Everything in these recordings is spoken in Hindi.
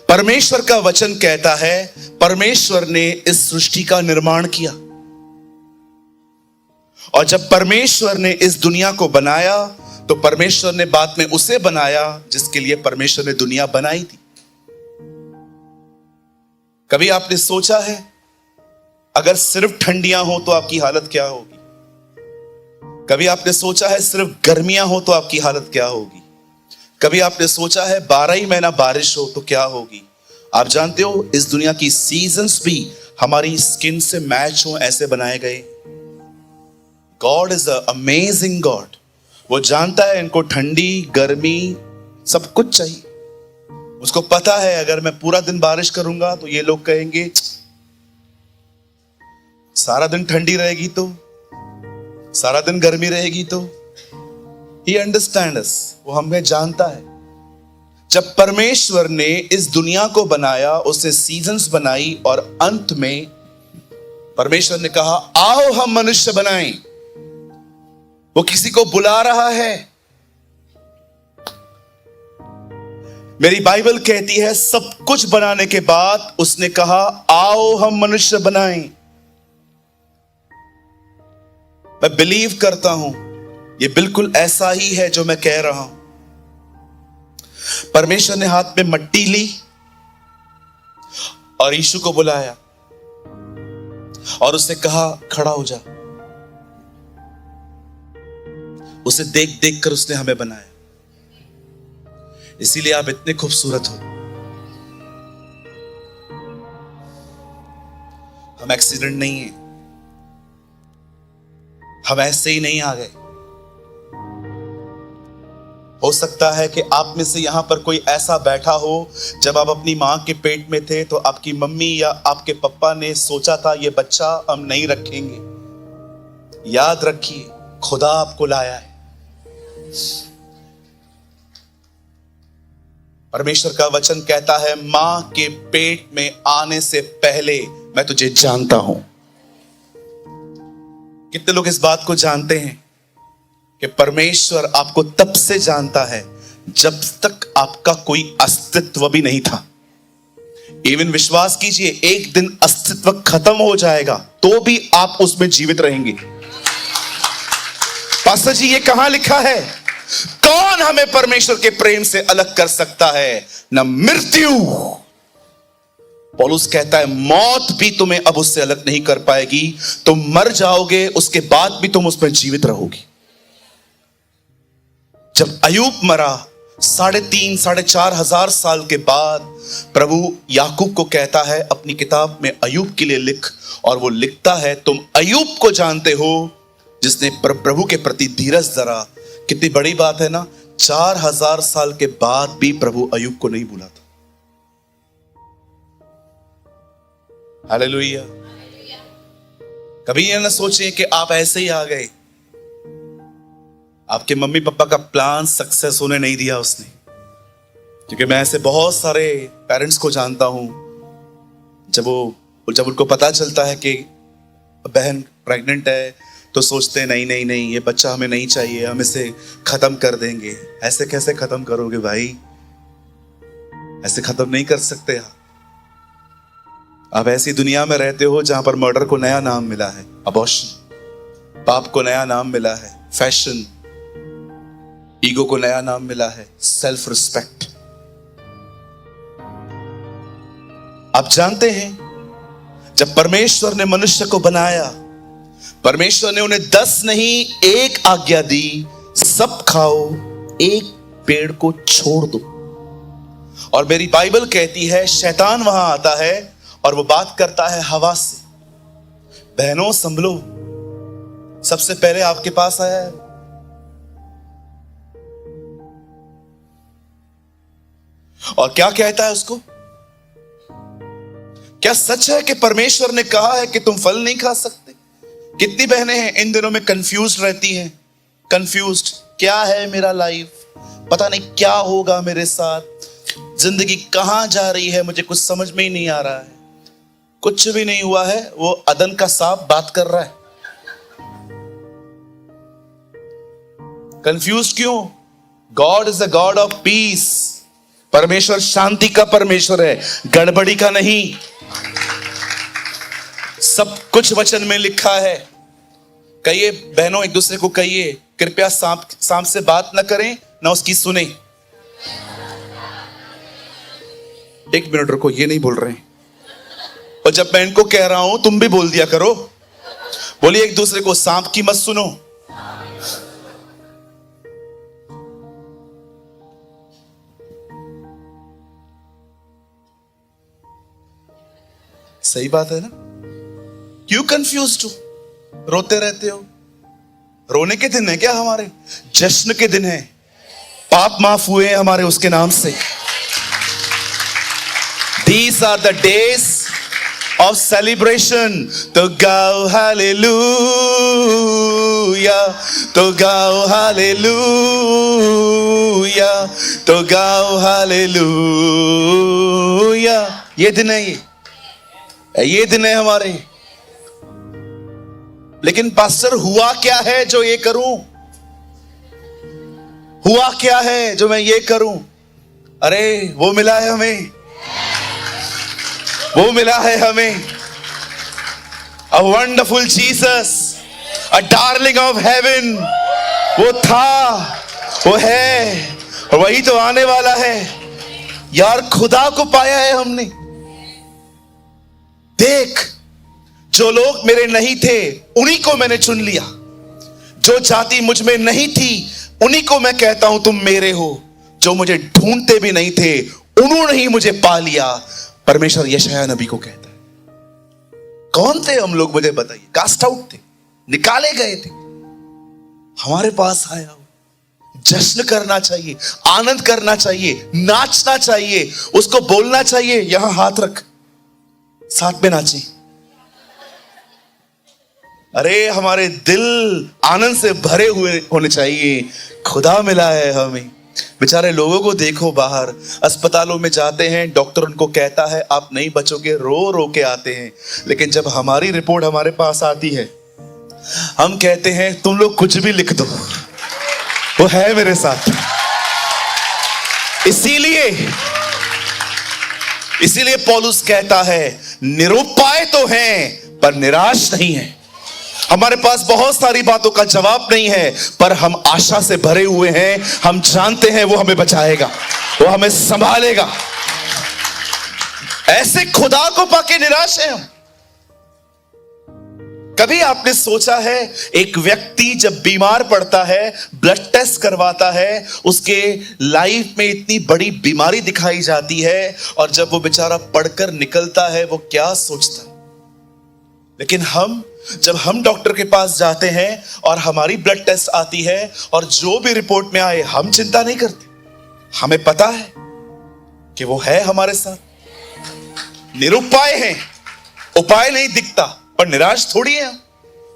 परमेश्वर का वचन कहता है परमेश्वर ने इस सृष्टि का निर्माण किया, और जब परमेश्वर ने इस दुनिया को बनाया तो परमेश्वर ने बाद में उसे बनाया जिसके लिए परमेश्वर ने दुनिया बनाई थी। कभी आपने सोचा है अगर सिर्फ ठंडियां हो तो आपकी हालत क्या होगी? कभी आपने सोचा है सिर्फ गर्मियां हो तो आपकी हालत क्या होगी? कभी आपने सोचा है 12 ही महीना बारिश हो तो क्या होगी? आप जानते हो इस दुनिया की सीजन्स भी हमारी स्किन से मैच हो ऐसे बनाए गए। God is a amazing God. वो जानता है इनको ठंडी गर्मी सब कुछ चाहिए। उसको पता है अगर मैं पूरा दिन बारिश करूंगा तो ये लोग कहेंगे, सारा दिन ठंडी रहेगी तो, सारा दिन गर्मी रहेगी तो। He understands us, वो हमें जानता है। जब परमेश्वर ने इस दुनिया को बनाया, उसे सीजन्स बनाई, और अंत में परमेश्वर ने कहा आओ हम मनुष्य बनाएं। वो किसी को बुला रहा है। मेरी बाइबल कहती है सब कुछ बनाने के बाद उसने कहा आओ हम मनुष्य बनाएं। मैं बिलीव करता हूं ये बिल्कुल ऐसा ही है जो मैं कह रहा हूं। परमेश्वर ने हाथ में मट्टी ली और यीशु को बुलाया और उसने कहा खड़ा हो जा। उसे देख देख कर उसने हमें बनाया, इसीलिए आप इतने खूबसूरत हो। हम एक्सीडेंट नहीं है, हम ऐसे ही नहीं आ गए। हो सकता है कि आप में से यहां पर कोई ऐसा बैठा हो, जब आप अपनी मां के पेट में थे तो आपकी मम्मी या आपके पापा ने सोचा था ये बच्चा हम नहीं रखेंगे। याद रखिए खुदा आपको लाया है। परमेश्वर का वचन कहता है मां के पेट में आने से पहले मैं तुझे जानता हूं। कितने लोग इस बात को जानते हैं कि परमेश्वर आपको तब से जानता है जब तक आपका कोई अस्तित्व भी नहीं था। इवन विश्वास कीजिए एक दिन अस्तित्व खत्म हो जाएगा तो भी आप उसमें जीवित रहेंगे। पास्टर जी ये कहां लिखा है? कौन हमें परमेश्वर के प्रेम से अलग कर सकता है? न मृत्यु, पौलुस कहता है मौत भी तुम्हें अब उससे अलग नहीं कर पाएगी। तुम मर जाओगे, उसके बाद भी तुम उसमें जीवित रहोगी। जब अय्यूब मरा 3,500 साढ़े 4,000 साल के बाद प्रभु याकूब को कहता है अपनी किताब में अय्यूब के लिए लिख, और वो लिखता है तुम अय्यूब को जानते हो जिसने प्रभु के प्रति धीरज धरा। कितनी बड़ी बात है ना, 4,000 साल के बाद भी प्रभु अय्यूब को नहीं भूला था। हालेलुया। कभी ये ना सोचें कि आप ऐसे ही आ गए। आपके मम्मी पापा का प्लान सक्सेस होने नहीं दिया उसने। क्योंकि मैं ऐसे बहुत सारे पेरेंट्स को जानता हूं, जब उनको पता चलता है कि बहन प्रेग्नेंट है तो सोचते हैं नहीं नहीं नहीं ये बच्चा हमें नहीं चाहिए, हम इसे खत्म कर देंगे। ऐसे कैसे खत्म करोगे भाई? ऐसे खत्म नहीं कर सकते आप ऐसी दुनिया में रहते हो जहां पर मर्डर को नया नाम मिला है, अबॉर्शन। पाप को नया नाम मिला है, फैशन। ईगो को नया नाम मिला है, सेल्फ रिस्पेक्ट। आप जानते हैं जब परमेश्वर ने मनुष्य को बनाया, परमेश्वर ने उन्हें 10 नहीं 1 आज्ञा दी, सब खाओ, एक पेड़ को छोड़ दो। और मेरी बाइबल कहती है शैतान वहां आता है और वो बात करता है हवा से। बहनों संभलो, सबसे पहले आपके पास आया है। और क्या कहता है उसको? क्या सच है कि परमेश्वर ने कहा है कि तुम फल नहीं खा सकते? कितनी बहनें हैं इन दिनों में कंफ्यूज रहती हैं। कंफ्यूज्ड, क्या है मेरा लाइफ, पता नहीं क्या होगा मेरे साथ, जिंदगी कहां जा रही है, मुझे कुछ समझ में ही नहीं आ रहा है। कुछ भी नहीं हुआ है, वो अदन का सांप बात कर रहा है। कंफ्यूज क्यों? God is the God of peace. परमेश्वर शांति का परमेश्वर है, गड़बड़ी का नहीं। सब कुछ वचन में लिखा है। कहिए बहनों, एक दूसरे को कहिए, कृपया सांप से बात ना करें, ना उसकी सुने। एक मिनट रुको, ये नहीं बोल रहे हैं। और जब मैं इनको कह रहा हूं तुम भी बोल दिया करो। बोलिए एक दूसरे को, सांप की मत सुनो। सही बात है ना? क्यों कंफ्यूज्ड हो, रोते रहते हो? रोने के दिन है क्या हमारे? जश्न के दिन है। पाप माफ हुए हैं हमारे उसके नाम से। These are the days of celebration. तो गाओ हालेलुया, तो गाओ हालेलुया, तो गाओ हालेलुया। ये दिन है, ये दिन है हमारे। लेकिन पास्टर हुआ क्या है जो ये करूं? हुआ क्या है जो मैं ये करूं? अरे वो मिला है हमें, वो मिला है हमें। A wonderful Jesus, a darling of heaven। वो था, वो है, और वही तो आने वाला है। यार खुदा को पाया है हमने। देख, जो लोग मेरे नहीं थे उन्हीं को मैंने चुन लिया। जो जाति मुझ में नहीं थी उन्हीं को मैं कहता हूं तुम मेरे हो। जो मुझे ढूंढते भी नहीं थे उन्होंने ही मुझे पा लिया। परमेश्वर यशायाह नबी को कहता है। कौन थे हम लोग, मुझे बताइए? कास्ट आउट थे, निकाले गए थे। हमारे पास आया हो। जश्न करना चाहिए, आनंद करना चाहिए, नाचना चाहिए, उसको बोलना चाहिए, यहां हाथ रख, साथ में नाचे। अरे हमारे दिल आनंद से भरे हुए होने चाहिए। खुदा मिला है हमें। बेचारे लोगों को देखो, बाहर अस्पतालों में जाते हैं, डॉक्टर उनको कहता है आप नहीं बचोगे, रो रो के आते हैं। लेकिन जब हमारी रिपोर्ट हमारे पास आती है, हम कहते हैं तुम लोग कुछ भी लिख दो, वो है मेरे साथ। इसीलिए पौलुस कहता है निरुपाय तो हैं पर निराश नहीं है। हमारे पास बहुत सारी बातों का जवाब नहीं है, पर हम आशा से भरे हुए हैं। हम जानते हैं वो हमें बचाएगा, वो हमें संभालेगा। ऐसे खुदा को पाके निराश है हम। कभी आपने सोचा है, एक व्यक्ति जब बीमार पड़ता है, ब्लड टेस्ट करवाता है, उसके लाइफ में इतनी बड़ी बीमारी दिखाई जाती है, और जब वो बेचारा पढ़कर निकलता है वो क्या सोचता है? लेकिन जब हम डॉक्टर के पास जाते हैं और हमारी ब्लड टेस्ट आती है और जो भी रिपोर्ट में आए, हम चिंता नहीं करते। हमें पता है कि वो है हमारे साथ। निरुपाय हैं, उपाय नहीं दिखता, पर निराश थोड़ी है।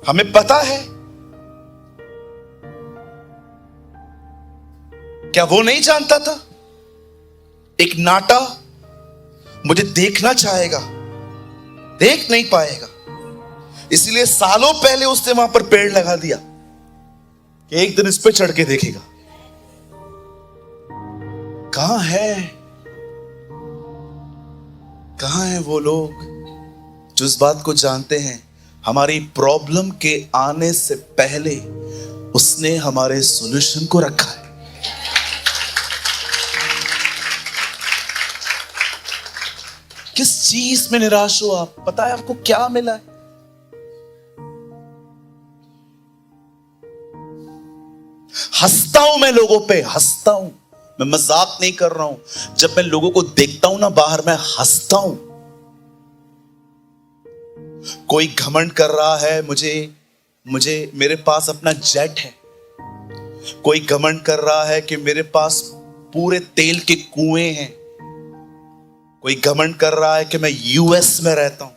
हमें पता है। क्या वो नहीं जानता था? एक नाटा मुझे देखना चाहेगा, देख नहीं पाएगा, इसलिए सालों पहले उसने वहां पर पेड़ लगा दिया कि एक दिन इस पे चढ़ के देखेगा। कहां है वो लोग जो इस बात को जानते हैं, हमारी प्रॉब्लम के आने से पहले उसने हमारे सॉल्यूशन को रखा है। किस चीज में निराश हो आप? पता है आपको क्या मिला है? हंसता हूं मैं लोगों पे, हंसता हूं, मैं मजाक नहीं कर रहा हूं। जब मैं लोगों को देखता हूं ना बाहर, मैं हंसता हूं। कोई घमंड कर रहा है मुझे मेरे पास अपना जेट है। कोई घमंड कर रहा है कि मेरे पास पूरे तेल के कुएं हैं। कोई घमंड कर रहा है कि मैं यूएस में रहता हूं।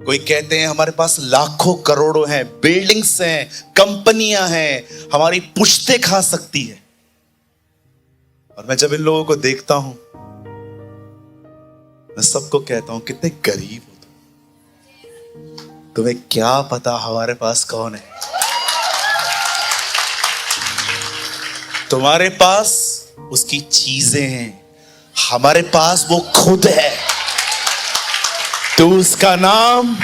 कोई कहते हैं हमारे पास लाखों करोड़ों हैं, बिल्डिंग्स हैं, कंपनियां हैं, हमारी पुश्तें खा सकती है। और मैं जब इन लोगों को देखता हूं, मैं सबको कहता हूं कितने गरीब हो तुम। तुम्हें क्या पता हमारे पास कौन है? तुम्हारे पास उसकी चीजें हैं, हमारे पास वो खुद है। तो उसका नाम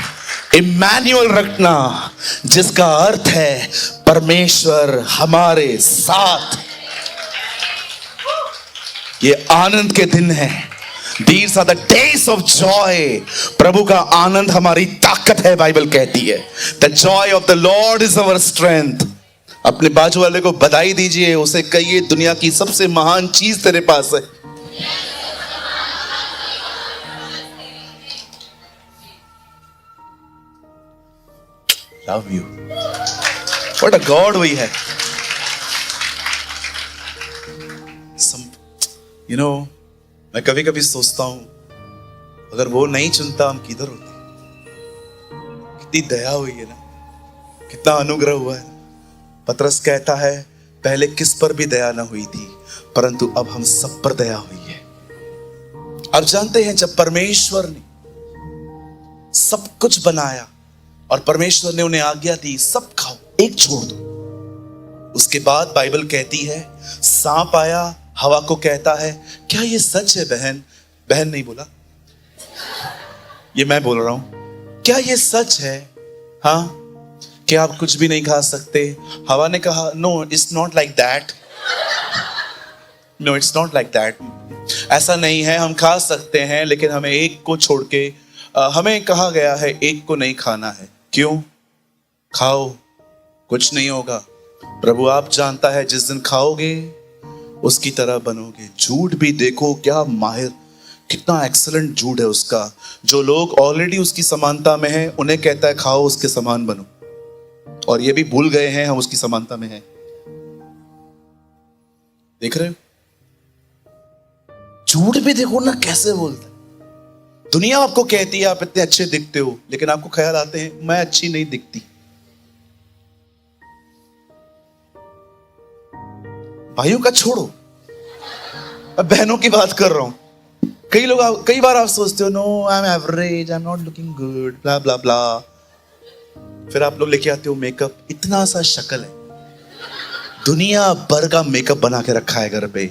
इम्मानुएल रखना, जिसका अर्थ है परमेश्वर हमारे साथ। ये आनंद के दिन है। These are the days of joy. प्रभु का आनंद हमारी ताकत है, बाइबल कहती है। The joy of the Lord is our strength. अपने बाजू वाले को बधाई दीजिए, उसे कहिए दुनिया की सबसे महान चीज तेरे पास है। Love you. What a God we have. You know, मैं कभी कभी सोचता हूं, अगर वो नहीं चुनता हम किधर होते। कितनी दया हुई है ना, कितना अनुग्रह हुआ है। पतरस कहता है, पहले किस पर भी दया ना हुई थी, परंतु अब हम सब पर दया हुई है। आप जानते हैं, जब परमेश्वर ने सब कुछ बनाया और परमेश्वर ने उन्हें आज्ञा दी, सब खाओ, एक छोड़ दो। उसके बाद बाइबल कहती है, सांप आया, हवा को कहता है, क्या ये सच है बहन? बहन नहीं बोला, ये मैं बोल रहा हूं, क्या ये सच है? हाँ, क्या आप कुछ भी नहीं खा सकते? हवा ने कहा, no it's not like that, no it's not like that. ऐसा नहीं है, हम खा सकते हैं, लेकिन हमें एक को छोड़ के, हमें कहा गया है एक को नहीं खाना है। क्यों? खाओ, कुछ नहीं होगा। प्रभु आप जानता है, जिस दिन खाओगे उसकी तरह बनोगे। झूठ भी देखो क्या माहिर, कितना एक्सीलेंट झूठ है उसका। जो लोग ऑलरेडी उसकी समानता में हैं, उन्हें कहता है खाओ उसके समान बनो, और ये भी भूल गए हैं हम उसकी समानता में हैं। देख रहे हो? झूठ भी देखो ना कैसे बोलते हैं। दुनिया आपको कहती है आप इतने अच्छे दिखते हो, लेकिन आपको ख्याल आते हैं मैं अच्छी नहीं दिखती। भाइयों का छोड़ो, अब बहनों की बात कर रहा हूं। कई बार आप सोचते हो, no I am average, I am not looking good, blah blah blah. फिर आप लोग लेके आते हो मेकअप, इतना सा शक्ल है, दुनिया भर का मेकअप बना के रखा है घर पे।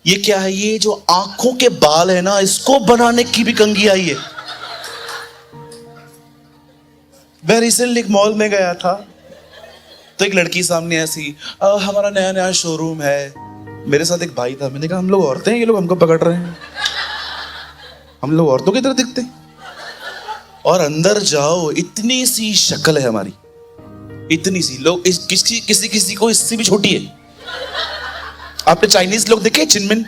ये क्या है? ये जो आंखों के बाल है ना, इसको बनाने की भी कंगी आई है। मैं रिसेंटली एक मॉल में गया था, तो एक लड़की सामने ऐसी, हमारा नया नया शोरूम है। मेरे साथ एक भाई था, मैंने कहा हम लोग औरतें हैं, ये लोग हमको पकड़ रहे हैं, हम लोग औरतों की तरह दिखते हैं। और अंदर जाओ, इतनी सी शक्ल है हमारी, इतनी सी। लोग किसी को इससे भी छोटी है। आपने चाइनीज लोग देखे, चिनमिन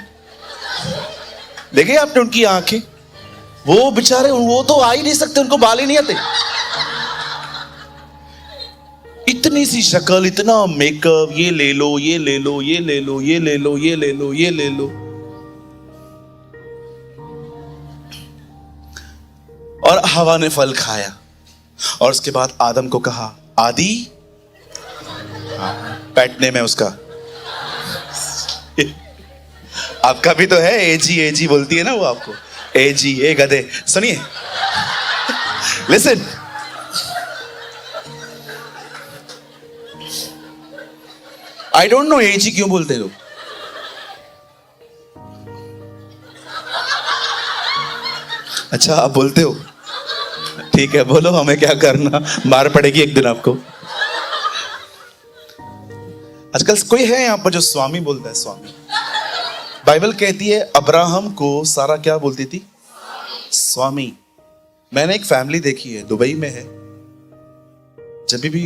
देखे आपने? उनकी आंखें, वो बेचारे, वो तो आ ही नहीं सकते, उनको बाल ही नहीं आते। इतनी सी शक्ल, इतना मेकअप, ये ले लो, ये ले लो, ये ले लो, ये ले लो, ये ले लो, ये ले लो। और हवा ने फल खाया, और उसके बाद आदम को कहा, आदि, पेट नेम है उसका। आपका भी तो है, एजी एजी बोलती है ना वो आपको, एजी, ए गधे। सुनिए, लिसन, आई डोंट नो एजी क्यों बोलते लोग। अच्छा आप बोलते हो, ठीक है, बोलो, हमें क्या करना, मार पड़ेगी एक दिन आपको। आजकल कोई है यहां पर जो स्वामी बोलता है? स्वामी। बाइबल कहती है अब्राहम को सारा क्या बोलती थी? स्वामी। मैंने एक फैमिली देखी है, दुबई में है। जब भी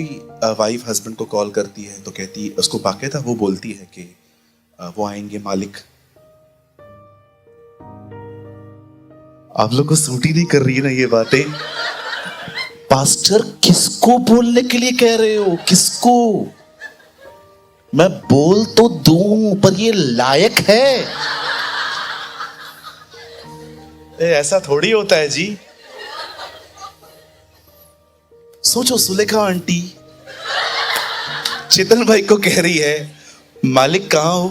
वाइफ हस्बैंड को कॉल करती है तो कहती है, उसको बाकायदा वो बोलती है कि वो आएंगे मालिक। आप लोग को सूट ही नहीं कर रही है ना ये बातें? पास्टर किसको बोलने के लिए कह रहे हो? किसको? मैं बोल तो दूं, पर ये लायक है? ऐसा थोड़ी होता है जी। सोचो, सुलेखा आंटी चेतन भाई को कह रही है, मालिक कहां हो?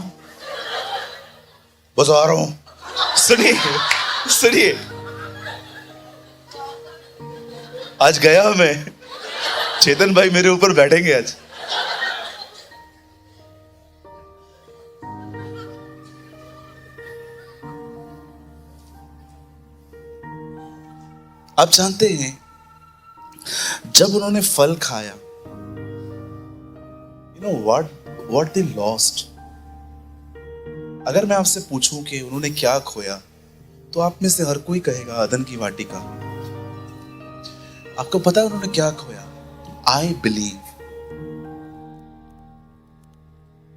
बस आ रहा हूं। सुनिए सुनिए, आज गया मैं, चेतन भाई मेरे ऊपर बैठेंगे आज। आप जानते हैं जब उन्होंने फल खाया, you know what they lost. अगर मैं आपसे पूछूं कि उन्होंने क्या खोया, तो आप में से हर कोई कहेगा अदन की वाटिका। आपको पता है उन्होंने क्या खोया? आई बिलीव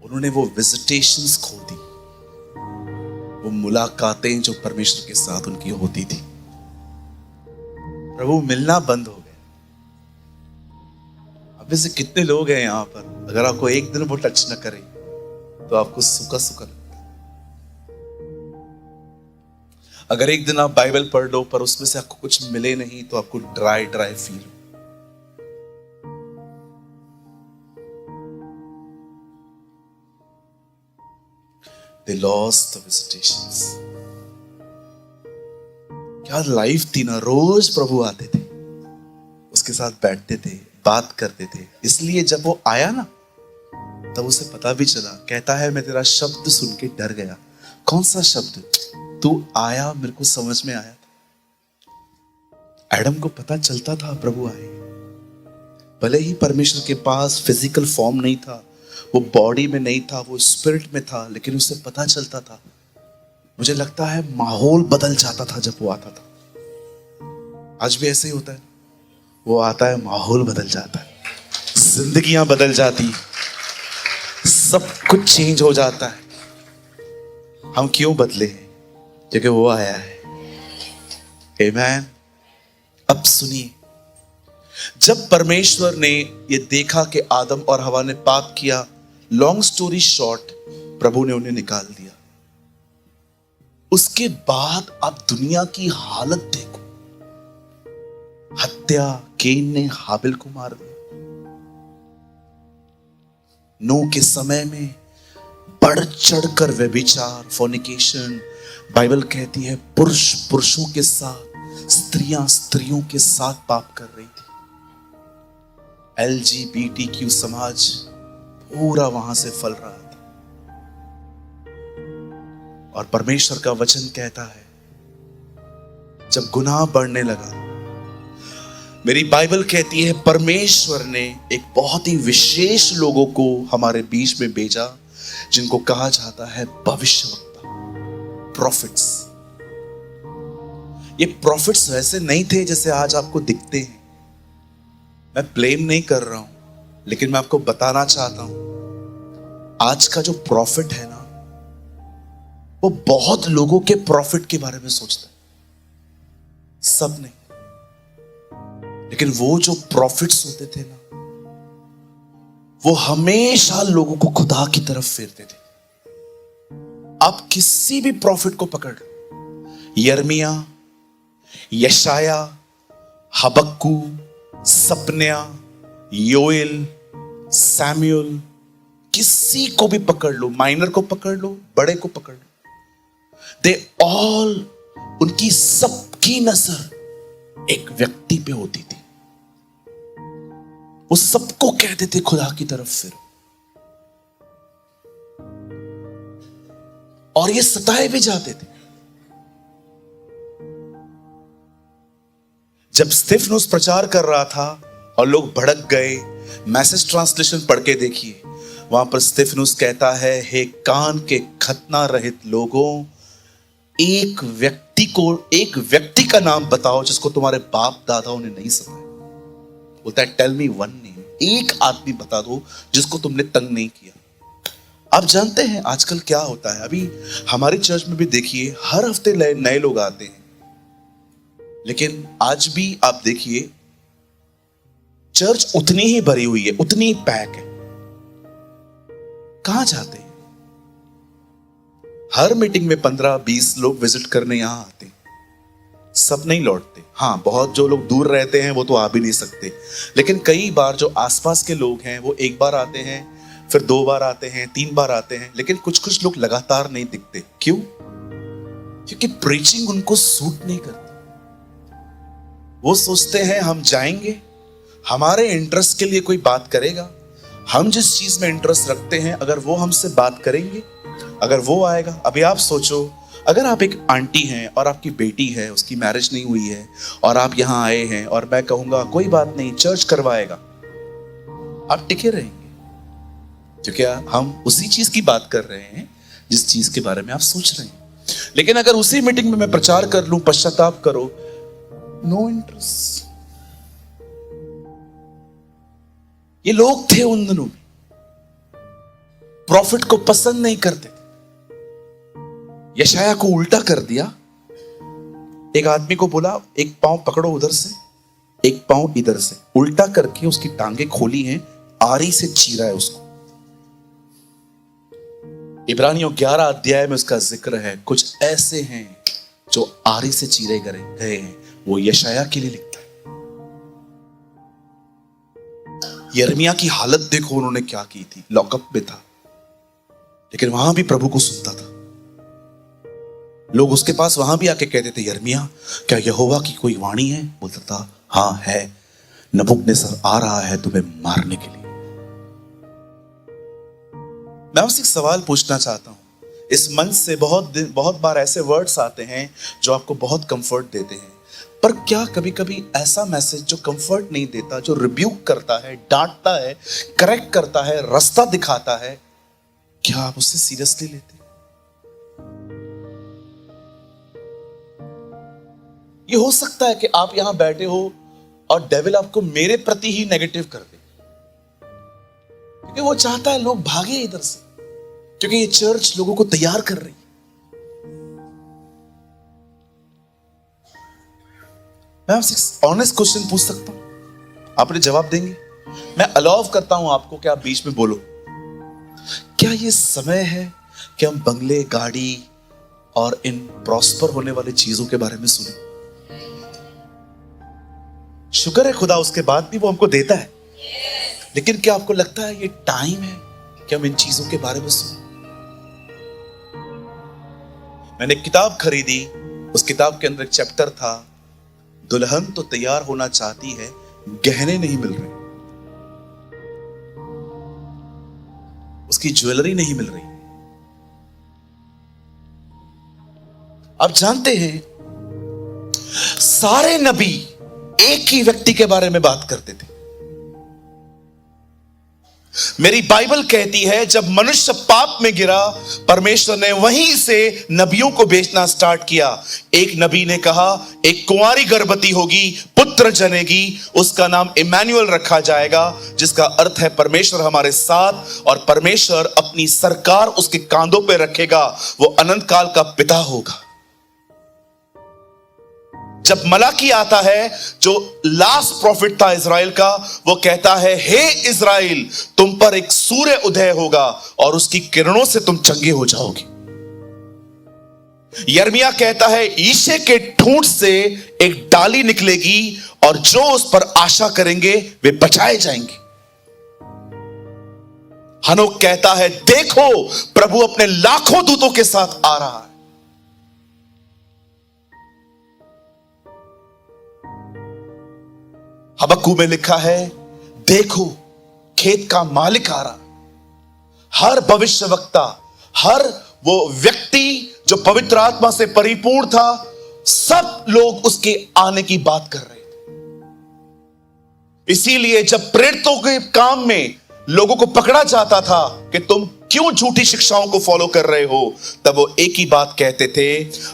उन्होंने वो विजिटेशंस खो दी, वो मुलाकातें जो परमेश्वर के साथ उनकी होती थी। प्रभु मिलना बंद हो गया। अब वैसे कितने लोग हैं यहां पर, अगर आपको एक दिन वो टच न करे तो आपको सूखा सूखा लगता है। अगर एक दिन आप बाइबल पढ़ लो पर उसमें से आपको कुछ मिले नहीं तो आपको dry dry feel. They lost the visitations. क्या लाइफ थी ना, रोज प्रभु आते थे, उसके साथ बैठते थे, बात करते थे। इसलिए जब वो आया ना तब उसे पता भी चला, कहता है मैं तेरा शब्द सुन के डर गया। कौन सा शब्द? तू आया, मेरे को समझ में आया था। एडम को पता चलता था प्रभु आए, भले ही परमेश्वर के पास फिजिकल फॉर्म नहीं था, वो बॉडी में नहीं था, वो स्पिरिट में था, लेकिन उसे पता चलता था। मुझे लगता है माहौल बदल जाता था जब वो आता था। आज भी ऐसे ही होता है, वो आता है माहौल बदल जाता है, जिंदगियां बदल जाती, सब कुछ चेंज हो जाता है। हम क्यों बदले हैं? क्योंकि वो आया है। आमेन। अब सुनिए, जब परमेश्वर ने ये देखा कि आदम और हवा ने पाप किया, लॉन्ग स्टोरी शॉर्ट, प्रभु ने उन्हें निकाल दिया। उसके बाद आप दुनिया की हालत देखो। हत्या, केन ने हाबिल को मार दिया। नूह के समय में बढ़ चढ़कर व्यभिचार, फोर्निकेशन, बाइबल कहती है पुरुष पुरुषों के साथ, स्त्रियां स्त्रियों के साथ पाप कर रही थी। LGBTQ समाज पूरा वहां से फल रहा था। और परमेश्वर का वचन कहता है जब गुनाह बढ़ने लगा, मेरी बाइबल कहती है परमेश्वर ने एक बहुत ही विशेष लोगों को हमारे बीच में भेजा, जिनको कहा जाता है भविष्यवक्ता, प्रॉफिट्स। ये प्रॉफिट्स वैसे नहीं थे जैसे आज आपको दिखते हैं। मैं ब्लेम नहीं कर रहा हूं, लेकिन मैं आपको बताना चाहता हूं, आज का जो प्रॉफिट है ना, वो बहुत लोगों के प्रॉफिट के बारे में सोचता है, सब नहीं। लेकिन वो जो प्रॉफिट्स होते थे ना, वो हमेशा लोगों को खुदा की तरफ फेरते थे। आप किसी भी प्रॉफिट को पकड़ लो, यर्मिया, यशाया, हबक्कू, सपन्या, योएल, सैमुअल, किसी को भी पकड़ लो, माइनर को पकड़ लो, बड़े को पकड़ लो, दे ऑल, उनकी सबकी नजर एक व्यक्ति पे होती थी। वो सबको कहते थे खुदा की तरफ फिरो। और ये सताए भी जाते थे। जब स्तिफनुस प्रचार कर रहा था और लोग भड़क गए, मैसेज ट्रांसलेशन पढ़ के देखिए, वहां पर स्तिफनुस कहता है, हे कान के खतना रहित लोगों, एक व्यक्ति का नाम बताओ जिसको तुम्हारे बाप दादाओं ने नहीं सताया। बोलता है टेल मी वन नेम, एक आदमी बता दो जिसको तुमने तंग नहीं किया। आप जानते हैं आजकल क्या होता है, अभी हमारी चर्च में भी देखिए, हर हफ्ते नए लोग आते हैं, लेकिन आज भी आप देखिए चर्च उतनी ही भरी हुई है, उतनी ही पैक है। कहां जाते हैं? हर मीटिंग में 15-20 लोग विजिट करने यहां आते हैं, सब नहीं लौटते। हाँ, बहुत जो लोग दूर रहते हैं वो तो आ भी नहीं सकते, लेकिन कई बार जो आसपास के लोग हैं वो एक बार आते हैं, फिर 2 बार आते हैं, 3 बार आते हैं, लेकिन कुछ लोग लगातार नहीं दिखते। क्यों? क्योंकि प्रीचिंग उनको सूट नहीं करती। वो सोचते हैं हम जाएंगे, हमारे इंटरेस्ट के लिए कोई बात करेगा, हम जिस चीज में इंटरेस्ट रखते हैं अगर वो हमसे बात करेंगे, अगर वो आएगा। अभी आप सोचो, अगर आप एक आंटी हैं और आपकी बेटी है, उसकी मैरिज नहीं हुई है और आप यहां आए हैं और मैं कहूंगा कोई बात नहीं, चर्च करवाएगा, आप टिके रहेंगे? क्योंकि हम उसी चीज की बात कर रहे हैं जिस चीज के बारे में आप सोच रहे हैं। लेकिन अगर उसी मीटिंग में मैं प्रचार कर लूं पश्चाताप करो, नो इंटरेस्ट। ये लोग थे उन दिनों में, प्रॉफिट को पसंद नहीं करते। यशाया को उल्टा कर दिया। एक आदमी को बोला एक पांव पकड़ो उधर से, एक पांव इधर से, उल्टा करके उसकी टांगे खोली हैं, आरी से चीरा है उसको। इब्रानियों 11 अध्याय में उसका जिक्र है। कुछ ऐसे हैं जो आरी से चीरे गए हैं, वो यशाया के लिए लिखता है। यिर्मयाह की हालत देखो उन्होंने क्या की थी, लॉकअप में था, लेकिन वहां भी प्रभु को सुनता था। लोग उसके पास वहां भी आके कहते थे, यिर्मयाह क्या यहोवा की कोई वाणी है? बोलता था हां है, नबूकदनेस्सर आ रहा है तुम्हें मारने के लिए। मैं आपसे एक सवाल पूछना चाहता हूं। इस मंच से बहुत बार ऐसे वर्ड्स आते हैं जो आपको बहुत कंफर्ट देते हैं, पर क्या कभी कभी ऐसा मैसेज जो कंफर्ट नहीं देता, जो रिब्यूक करता है, डांटता है, करेक्ट करता है, रास्ता दिखाता है, क्या आप उससे सीरियसली लेते? ये हो सकता है कि आप यहां बैठे हो और डेविल आपको मेरे प्रति ही नेगेटिव कर दे, क्योंकि वो चाहता है लोग भागे इधर से, क्योंकि ये चर्च लोगों को तैयार कर रही है। मैं आपसे ऑनेस्ट क्वेश्चन पूछ सकता हूं, आपने जवाब देंगे? मैं अलाउ करता हूं आपको कि आप बीच में बोलो। क्या ये समय है कि हम बंगले, गाड़ी और इन प्रॉस्पर होने वाली चीजों के बारे में सुने? शुक्र है खुदा, उसके बाद भी वो हमको देता है, लेकिन क्या आपको लगता है ये टाइम है कि हम इन चीजों के बारे में सुने? मैंने एक किताब खरीदी, उस किताब के अंदर एक चैप्टर था, दुल्हन तो तैयार होना चाहती है, गहने नहीं मिल रहे, उसकी ज्वेलरी नहीं मिल रही। आप जानते हैं सारे नबी एक ही व्यक्ति के बारे में बात करते थे। मेरी बाइबल कहती है जब मनुष्य पाप में गिरा, परमेश्वर ने वहीं से नबियों को भेजना स्टार्ट किया। एक नबी ने कहा एक कुंवारी गर्भवती होगी, पुत्र जनेगी, उसका नाम इमैनुअल रखा जाएगा, जिसका अर्थ है परमेश्वर हमारे साथ, और परमेश्वर अपनी सरकार उसके कांधों पे रखेगा, वो अनंत काल का पिता होगा। जब मलाकी आता है, जो लास्ट प्रॉफिट था इज़राइल का, वो कहता है हे इज़राइल, तुम पर एक सूर्य उदय होगा और उसकी किरणों से तुम चंगे हो जाओगे। यिर्मयाह कहता है ईशे के ठूंठ से एक डाली निकलेगी और जो उस पर आशा करेंगे वे बचाए जाएंगे। हनोक कहता है देखो प्रभु अपने लाखों दूतों के साथ आ रहा है। हबक्कू में लिखा है देखो खेत का मालिक आ रहा। हर भविष्यवक्ता, हर वो व्यक्ति जो पवित्र आत्मा से परिपूर्ण था, सब लोग उसके आने की बात कर रहे थे। इसीलिए जब प्रेरितों के काम में लोगों को पकड़ा जाता था कि तुम क्यों झूठी शिक्षाओं को फॉलो कर रहे हो, तब वो एक ही बात कहते थे,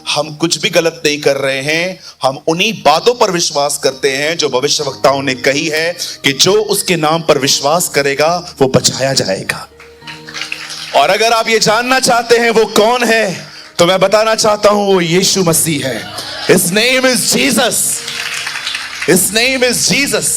हम कुछ भी गलत नहीं कर रहे हैं, हम उन्हीं बातों पर विश्वास करते हैं जो भविष्यवक्ताओं ने कही है कि जो उसके नाम पर विश्वास करेगा वो बचाया जाएगा। और अगर आप ये जानना चाहते हैं वो कौन है, तो मैं बताना चाहता हूं वो यीशु मसीह है। His name is Jesus. His name is Jesus.